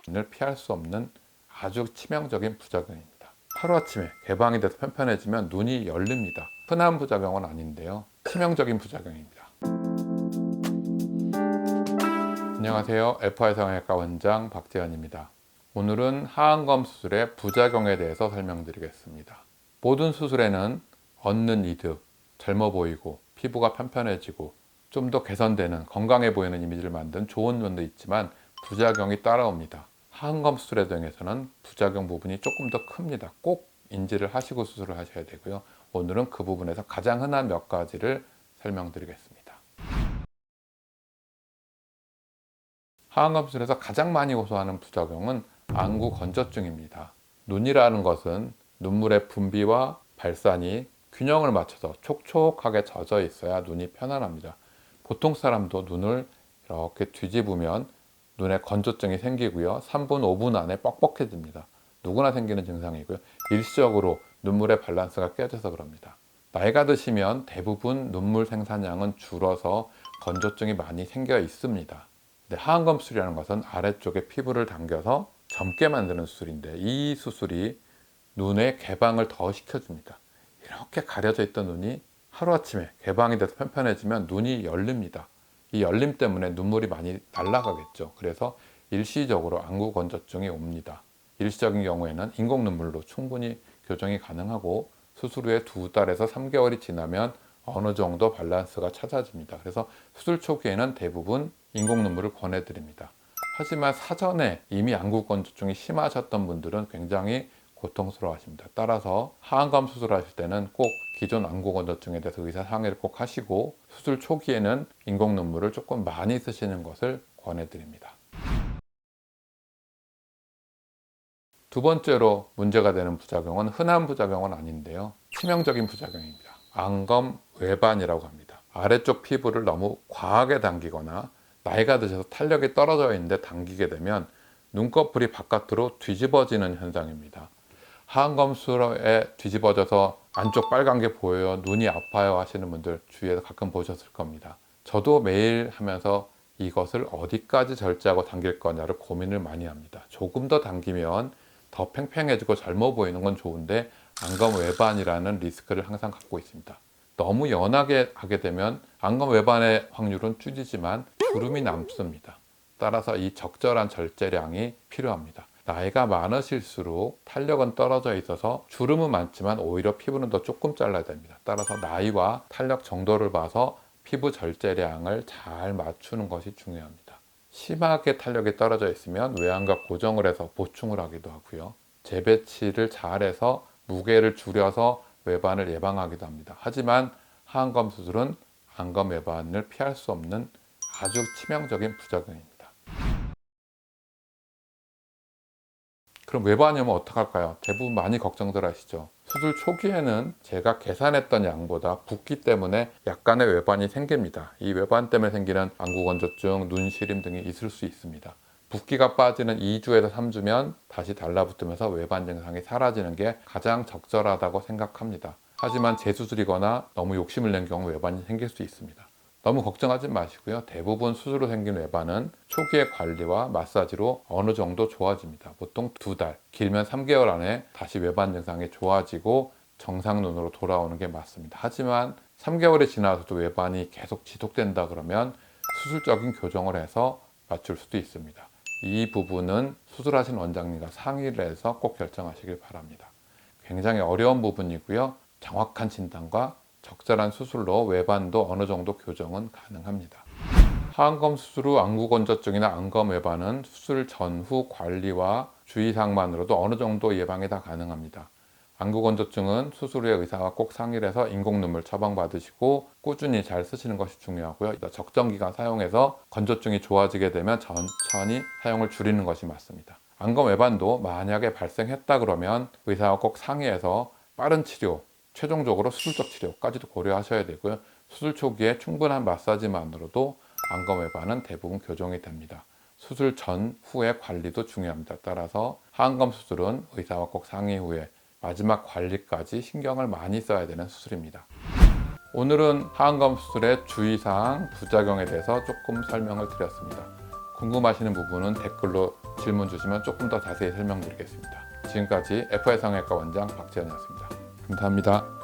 을 피할 수 없는 아주 치명적인 부작용입니다. 하루아침에 개방이 돼서 편편해지면 눈이 열립니다. 흔한 부작용은 아닌데요, 치명적인 부작용입니다. 안녕하세요. FI 성형외과 원장 박재현입니다. 오늘은 하안검 수술의 부작용에 대해서 설명드리겠습니다. 모든 수술에는 얻는 이득, 젊어 보이고 피부가 편편해지고 좀 더 개선되는 건강해 보이는 이미지를 만든 좋은 면도 있지만 부작용이 따라옵니다. 하안검 수술에 대해서는 부작용 부분이 조금 더 큽니다. 꼭 인지를 하시고 수술을 하셔야 되고요. 오늘은 그 부분에서 가장 흔한 몇 가지를 설명드리겠습니다. 하안검 수술에서 가장 많이 호소하는 부작용은 안구 건조증입니다. 눈이라는 것은 눈물의 분비와 발산이 균형을 맞춰서 촉촉하게 젖어 있어야 눈이 편안합니다. 보통 사람도 눈을 이렇게 뒤집으면 눈에 건조증이 생기고요. 3분, 5분 안에 뻑뻑해집니다. 누구나 생기는 증상이고요. 일시적으로 눈물의 밸런스가 깨져서 그럽니다. 나이가 드시면 대부분 눈물 생산량은 줄어서 건조증이 많이 생겨 있습니다. 하안검 수술이라는 것은 아래쪽에 피부를 당겨서 젊게 만드는 수술인데, 이 수술이 눈의 개방을 더 시켜줍니다. 이렇게 가려져 있던 눈이 하루아침에 개방이 돼서 편편해지면 눈이 열립니다. 이 열림 때문에 눈물이 많이 날아가겠죠. 그래서 일시적으로 안구 건조증이 옵니다. 일시적인 경우에는 인공 눈물로 충분히 교정이 가능하고, 수술 후에 2달에서 3개월이 지나면 어느 정도 밸런스가 찾아집니다. 그래서 수술 초기에는 대부분 인공 눈물을 권해드립니다. 하지만 사전에 이미 안구 건조증이 심하셨던 분들은 굉장히 고통스러워 하십니다. 따라서 하안검 수술하실 때는 꼭 기존 안구 건조증에 대해서 의사 상의를 꼭 하시고, 수술 초기에는 인공 눈물을 조금 많이 쓰시는 것을 권해드립니다. 두 번째로 문제가 되는 부작용은 흔한 부작용은 아닌데요, 치명적인 부작용입니다. 안검 외반이라고 합니다. 아래쪽 피부를 너무 과하게 당기거나 나이가 드셔서 탄력이 떨어져 있는데 당기게 되면 눈꺼풀이 바깥으로 뒤집어지는 현상입니다. 하안검 수술에 뒤집어져서 안쪽 빨간 게 보여요, 눈이 아파요 하시는 분들 주위에서 가끔 보셨을 겁니다. 저도 매일 하면서 이것을 어디까지 절제하고 당길 거냐를 고민을 많이 합니다. 조금 더 당기면 더 팽팽해지고 젊어 보이는 건 좋은데 안검 외반이라는 리스크를 항상 갖고 있습니다. 너무 연하게 하게 되면 안검 외반의 확률은 줄이지만 주름이 남습니다. 따라서 이 적절한 절제량이 필요합니다. 나이가 많으실수록 탄력은 떨어져 있어서 주름은 많지만 오히려 피부는 더 조금 잘라야 됩니다. 따라서 나이와 탄력 정도를 봐서 피부 절제량을 잘 맞추는 것이 중요합니다. 심하게 탄력이 떨어져 있으면 외양각 고정을 해서 보충을 하기도 하고요. 재배치를 잘해서 무게를 줄여서 외반을 예방하기도 합니다. 하지만 하안검 수술은 안검 외반을 피할 수 없는 아주 치명적인 부작용입니다. 그럼 외반이 오면 어떡할까요? 대부분 많이 걱정들 하시죠. 수술 초기에는 제가 계산했던 양보다 붓기 때문에 약간의 외반이 생깁니다. 이 외반 때문에 생기는 안구 건조증, 눈 시림 등이 있을 수 있습니다. 붓기가 빠지는 2주에서 3주면 다시 달라붙으면서 외반 증상이 사라지는 게 가장 적절하다고 생각합니다. 하지만 재수술이거나 너무 욕심을 낸 경우 외반이 생길 수 있습니다. 너무 걱정하지 마시고요. 대부분 수술로 생긴 외반은 초기의 관리와 마사지로 어느 정도 좋아집니다. 보통 2달, 길면 3개월 안에 다시 외반 증상이 좋아지고 정상 눈으로 돌아오는 게 맞습니다. 하지만 3개월이 지나서도 외반이 계속 지속된다 그러면 수술적인 교정을 해서 맞출 수도 있습니다. 이 부분은 수술하신 원장님과 상의를 해서 꼭 결정하시길 바랍니다. 굉장히 어려운 부분이고요. 정확한 진단과 적절한 수술로 외반도 어느 정도 교정은 가능합니다. 하안검 수술 후 안구 건조증이나 안검 외반은 수술 전후 관리와 주의사항만으로도 어느 정도 예방이 다 가능합니다. 안구 건조증은 수술 후에 의사와 꼭 상의를 해서 인공 눈물 처방받으시고 꾸준히 잘 쓰시는 것이 중요하고요. 적정 기간 사용해서 건조증이 좋아지게 되면 천천히 사용을 줄이는 것이 맞습니다. 안검 외반도 만약에 발생했다 그러면 의사와 꼭 상의해서 빠른 치료, 최종적으로 수술적 치료까지도 고려하셔야 되고요. 수술 초기에 충분한 마사지만으로도 안검 외반은 대부분 교정이 됩니다. 수술 전, 후의 관리도 중요합니다. 따라서 하안검 수술은 의사와 꼭 상의 후에 마지막 관리까지 신경을 많이 써야 되는 수술입니다. 오늘은 하안검 수술의 주의사항, 부작용에 대해서 조금 설명을 드렸습니다. 궁금하시는 부분은 댓글로 질문 주시면 조금 더 자세히 설명드리겠습니다. 지금까지 FI 성형외과 원장 박지현이었습니다. 감사합니다.